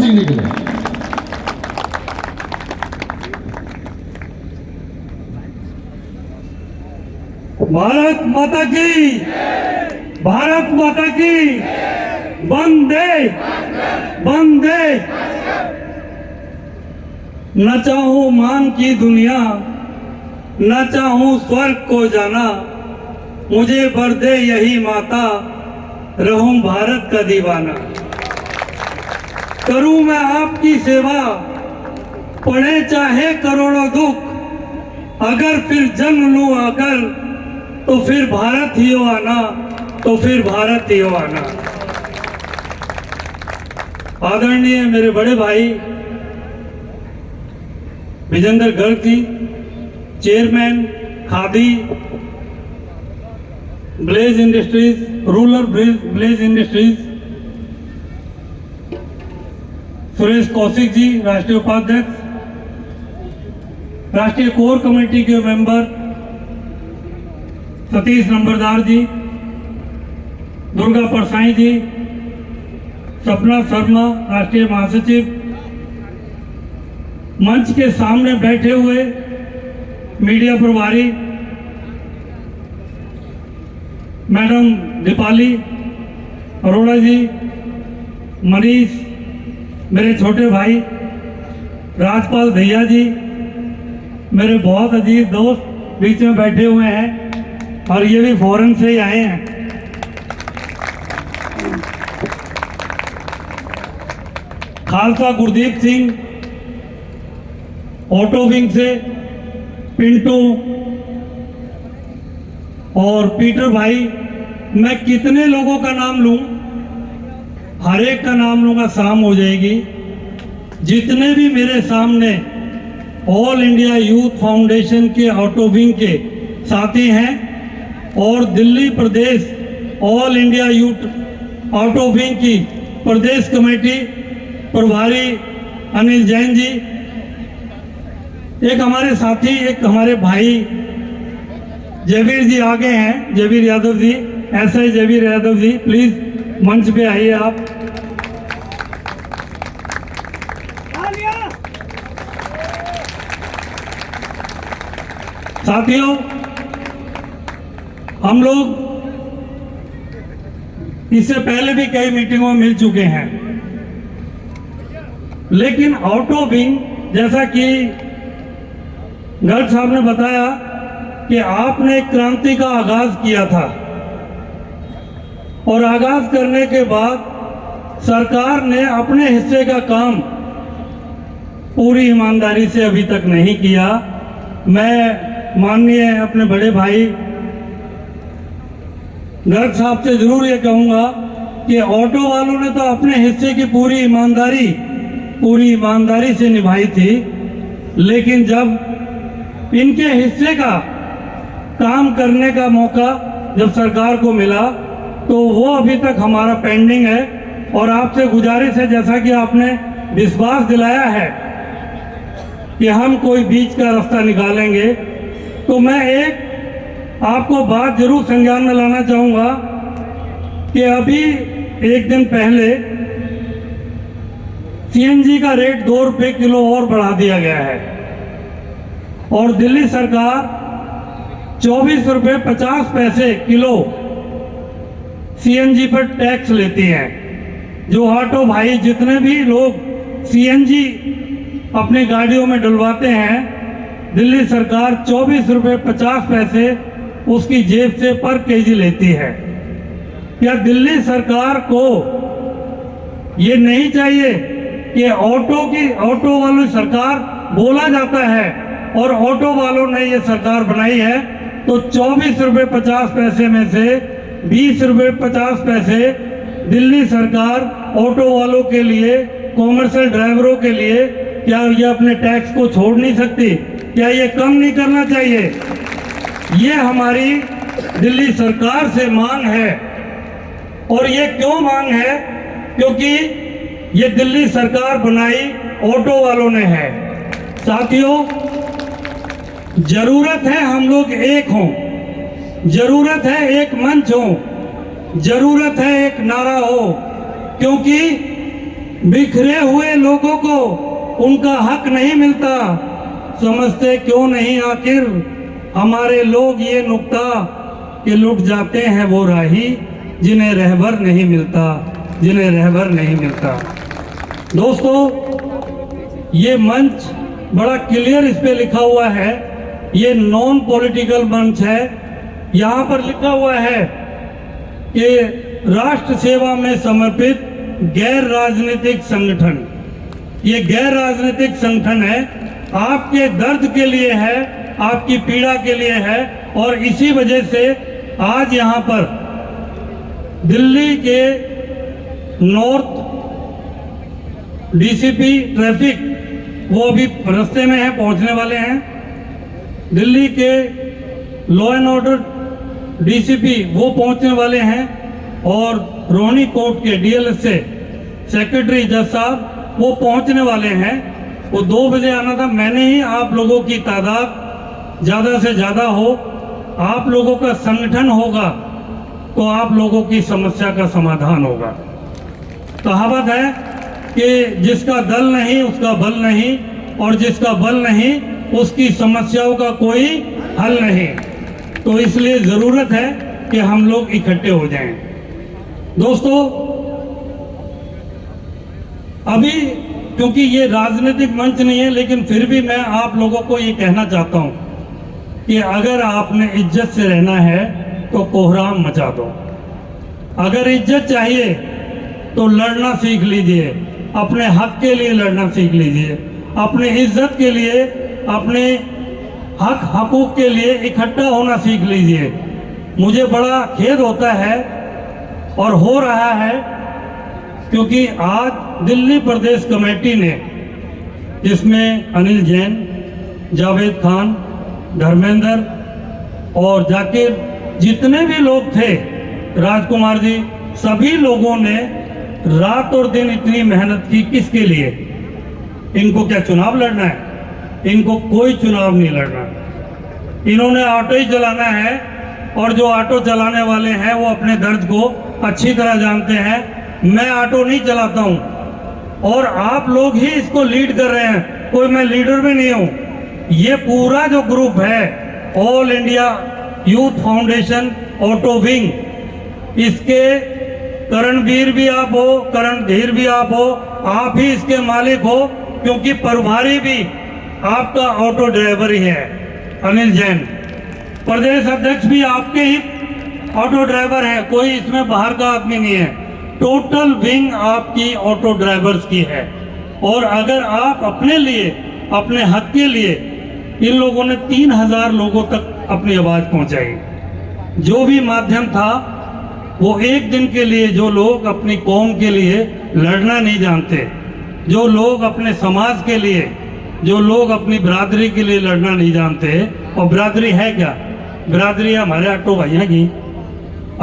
सीखने के लिए। भारत माता की, भारत माता की, वंदे वंदे। न चाहूं मान की दुनिया, न चाहूं स्वर्ग को जाना, मुझे वर दे यही माता, रहूं भारत का दीवाना। करूं मैं आपकी सेवा, पड़े चाहे करोड़ों दुख, अगर फिर जन्म लूं आकर, तो फिर भारत ही हो आना, तो फिर भारत ही हो आना। आदरणीय मेरे बड़े भाई Vijendra Garg ji, chairman Khadi village industries, rural village industries, Suresh Kaushik ji, राष्ट्रीय उपाध्यक्ष, राष्ट्रीय कोर कमेटी के मेंबर सतीश नंबरदार जी, दुर्गा परसाई जी, सपना शर्मा, राष्ट्रीय महासचिव, मंच के सामने बैठे हुए मीडिया प्रभारी मैडम दीपाली अरोड़ा जी, मनीष, मेरे छोटे भाई राजपाल भैया जी, मेरे बहुत अजीज दोस्त बीच में बैठे हुए हैं और ये भी फॉरेन से ही आए हैं। खालसा गुरदीप सिंह ऑटो विंग से, पिंटू और पीटर भाई, मैं कितने लोगों का नाम लूं, हर एक का नाम लूंगा शाम हो जाएगी। जितने भी मेरे सामने ऑल इंडिया यूथ फाउंडेशन के ऑटो विंग के साथी हैं और दिल्ली प्रदेश all India youth auto wing की प्रदेश कमेटी प्रभारी अनिल जैन जी, एक हमारे साथी, एक हमारे भाई जयवीर जी आगे हैं, जयवीर यादव जी, एसआई जयवीर यादव जी, प्लीज मंच पे आइए आप। साथियों, हम लोग इससे पहले भी कई मीटिंगों में मिल चुके हैं, लेकिन ऑटो विंग, जैसा कि गर्ग साहब ने बताया कि आपने एक क्रांति का आगाज किया था और आगाज करने के बाद सरकार ने अपने हिस्से का काम पूरी ईमानदारी से अभी तक नहीं किया। मैं माननीय अपने बड़े भाई गर्ग साहब से जरूर ये कहूंगा कि ऑटो वालों ने तो अपने हिस्से की पूरी ईमानदारी से निभाई थी, लेकिन जब इनके हिस्से का काम करने का मौका जब सरकार को मिला तो वो अभी तक हमारा पेंडिंग है। और आपसे गुजारिश है, जैसा कि आपने विश्वास दिलाया है कि हम कोई बीच का रास्ता निकालेंगे, तो मैं एक आपको बात जरूर संज्ञान में लाना चाहूँगा कि अभी एक दिन पहले सीएनजी का रेट 2 रुपये किलो और बढ़ा दिया गया है और दिल्ली सरकार 24 रुपये 50 पैसे किलो सीएनजी पर टैक्स लेती है। जो ऑटो भाई, जितने भी लोग सीएनजी अपनी गाड़ियों में डलवाते हैं, दिल्ली सरकार 24 रुपये 50 पैसे उसकी जेब से पर केजी लेती है। क्या दिल्ली सरकार को ये नहीं चाहिए कि ऑटो वालों सरकार बोला जाता है और ऑटो वालों ने ये सरकार बनाई है, तो 24 रुपये 50 पैसे में से 20 रुपये 50 पैसे दिल्ली सरकार ऑटो वालों के लिए, कॉमर्शियल ड्राइवरों के लिए, क्या ये अपने टैक्स को छोड़ नहीं सकती? क्या ये कम नहीं करना चाहिए? ये हमारी दिल्ली सरकार से मांग है। और ये क्यों मांग है? क्योंकि ये दिल्ली सरकार बनाई ऑटो वालों ने है। साथियों, जरूरत है हम लोग एक हों, जरूरत है एक मंच हो, जरूरत है एक नारा हो, क्योंकि बिखरे हुए लोगों को उनका हक नहीं मिलता। समझते क्यों नहीं आखिर हमारे लोग ये नुक्ता कि लुट जाते हैं वो राही जिन्हें रहबर नहीं मिलता, जिन्हें रहबर नहीं मिलता। दोस्तों, ये मंच बड़ा क्लियर इस पे लिखा हुआ है, ये नॉन पॉलिटिकल मंच है। यहाँ पर लिखा हुआ है कि राष्ट्र सेवा में समर्पित गैर राजनीतिक संगठन। ये गैर राजनीतिक संगठन है, आपके दर्द के लिए है, आपकी पीड़ा के लिए है। और इसी वजह से आज यहाँ पर दिल्ली के नॉर्थ डीसीपी ट्रैफिक, वो अभी रास्ते में है, पहुंचने वाले हैं। दिल्ली के लॉ एंड ऑर्डर डीसीपी वो पहुंचने वाले हैं, और रोहिणी कोर्ट के डीएलएसए सेक्रेटरी जज साहब वो पहुंचने वाले हैं। वो 2 बजे आना था। मैंने ही आप लोगों की तादाद ज़्यादा से ज़्यादा हो, आप लोगों का संगठन होगा तो आप लोगों की समस्या का समाधान होगा। कहावत है कि जिसका दल नहीं उसका बल नहीं, और जिसका बल नहीं उसकी समस्याओं का कोई हल नहीं। तो इसलिए ज़रूरत है कि हम लोग इकट्ठे हो जाएं। दोस्तों, अभी क्योंकि ये राजनीतिक मंच नहीं है, लेकिन फिर भी मैं आप लोगों को ये कहना चाहता हूं कि अगर आपने इज्जत से रहना है तो कोहराम मचा दो। अगर इज्जत चाहिए तो लड़ना सीख लीजिए, अपने हक के लिए लड़ना सीख लीजिए, अपने इज्जत के लिए, अपने हक हकूक के लिए इकट्ठा होना सीख लीजिए। मुझे बड़ा खेद होता है और हो रहा है, क्योंकि आज दिल्ली प्रदेश कमेटी ने, जिसमें अनिल जैन, जावेद खान, धर्मेंद्र और जाकिर, जितने भी लोग थे, राजकुमार जी, सभी लोगों ने रात और दिन इतनी मेहनत की। किसके लिए? इनको क्या चुनाव लड़ना है? इनको कोई चुनाव नहीं लड़ना। इन्होंने ऑटो ही चलाना है, और जो ऑटो चलाने वाले हैं वो अपने दर्द को अच्छी तरह जानते हैं। मैं ऑटो नहीं चलाता हूं, और आप लोग ही इसको लीड कर रहे हैं, कोई मैं लीडर भी नहीं हूं। ये पूरा जो ग्रुप है, all India youth foundation auto wing, इसके करणवीर भी आप हो, करणधीर भी आप हो, आप ही इसके मालिक हो, क्योंकि प्रभारी भी आपका ऑटो ड्राइवर ही है, अनिल जैन। प्रदेश अध्यक्ष भी आपके ही ऑटो ड्राइवर है, कोई इसमें बाहर का आदमी नहीं है। टोटल विंग आपकी ऑटो ड्राइवर्स की है। और अगर आप अपने लिए, अपने हक के लिए, इन लोगों ने 3000 लोगों तक अपनी आवाज पहुंचाई। जो भी माध्यम था, वो एक दिन के लिए, जो लोग अपनी कौम के लिए लड़ना नहीं जानते, जो लोग अपने समाज के लिए, जो लोग अपनी बिरादरी के लिए लड़ना नहीं जानते। और बिरादरी है क्या? बिरादरी हमारे ऑटो भाइयों की,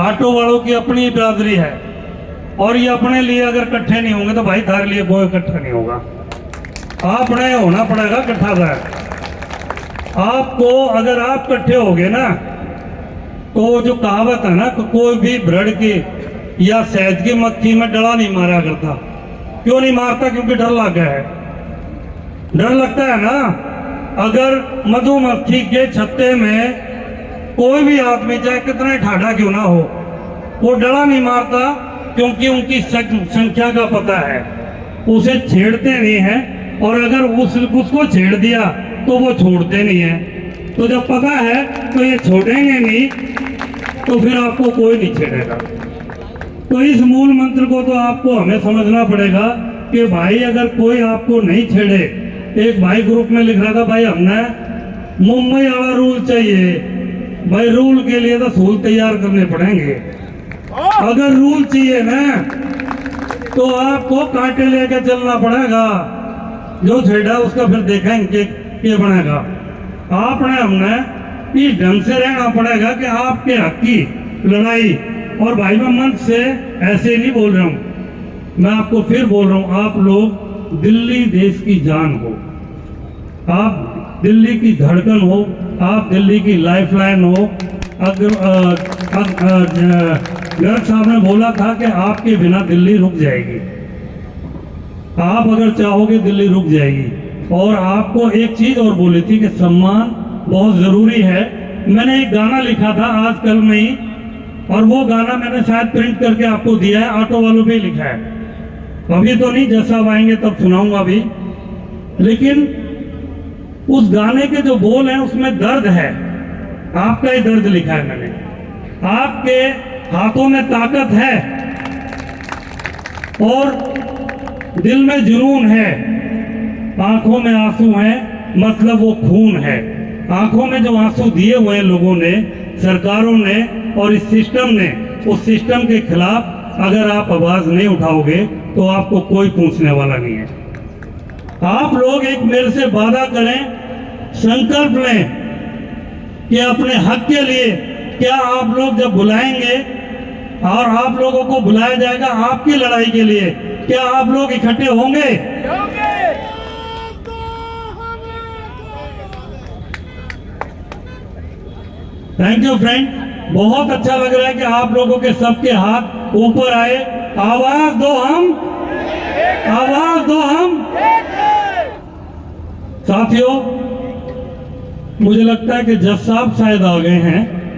ऑटो वालों की अपनी बिरादरी है। और ये अपने लिए अगर इकट्ठे नहीं होंगे तो भाई थारे लिए कोई इकट्ठा नहीं होगा। आपने होना पड़ेगा इकट्ठा का। आपको अगर आप इकट्ठे हो गए ना, तो जो कहावत है ना, कोई भी ब्रड़ की या शहद की मक्खी में डला नहीं मारा करता। क्यों नहीं मारता? क्योंकि डर लग गया है। डर लगता है ना। अगर मधुमक्खी के छत्ते में कोई भी आदमी, चाहे कितना ठाढ़ा क्यों ना हो, वो डरा नहीं मारता, क्योंकि उनकी संख्या का पता है। उसे छेड़ते नहीं हैं, और अगर उसको छेड़ दिया तो वो छोड़ते नहीं है। तो जब पता है तो ये छोड़ेंगे नहीं, तो फिर आपको कोई नहीं छेड़ेगा। तो इस मूल मंत्र को तो आपको हमें समझना पड़ेगा कि भाई अगर कोई आपको नहीं छेड़े। एक भाई ग्रुप में लिख रहा था, भाई हमने मुंबई वाला रूल चाहिए। भाई रूल के लिए तो सूल तैयार करने पड़ेंगे। अगर रूल चाहिए ना, तो आपको कांटे लेके चलना पड़ेगा। जो छेड़ा उसका फिर देखेंगे क्या बनेगा। आपने हमने इस ढंग से रहना पड़ेगा कि आपके हक की लड़ाई। और भाई मैं मंच से ऐसे नहीं बोल रहा हूं, मैं आपको फिर बोल रहा हूं, आप लोग दिल्ली देश की जान हो, आप दिल्ली की धड़कन हो, आप दिल्ली की लाइफलाइन हो। अगर गर्ग साहब ने बोला था कि आपके बिना दिल्ली रुक जाएगी, आप अगर चाहोगे दिल्ली रुक जाएगी। और आपको एक चीज और बोली थी कि सम्मान बहुत जरूरी है। मैंने एक गाना लिखा था आजकल में ही, और वो गाना मैंने शायद प्रिंट करके आपको दिया है, ऑटो वालों पे लिखा है। अभी तो नहीं, जब साहब आएंगे तब सुनाऊंगा अभी। लेकिन उस गाने के जो बोल हैं उसमें दर्द है, आपका ही दर्द लिखा है मैंने। आपके हाथों में ताकत है और दिल में जुनून है, आंखों में आंसू हैं, मतलब वो खून है। आंखों में जो आंसू दिए हुए हैं लोगों ने, सरकारों ने और इस सिस्टम ने, उस सिस्टम के खिलाफ अगर आप आवाज नहीं उठाओगे तो आपको कोई पूछने वाला नहीं है। आप लोग एक मेरे से वादा करें, संकल्प लें कि अपने हक के लिए, क्या आप लोग जब बुलाएंगे और आप लोगों को बुलाया जाएगा आपकी लड़ाई के लिए, क्या आप लोग इकट्ठे होंगे? थैंक यू फ्रेंड, बहुत अच्छा लग रहा है कि आप लोगों के सबके हाथ ऊपर आए। आवाज दो हम, आवाज दो हम। साथियों, मुझे लगता है कि जज साहब शायद आ गए हैं।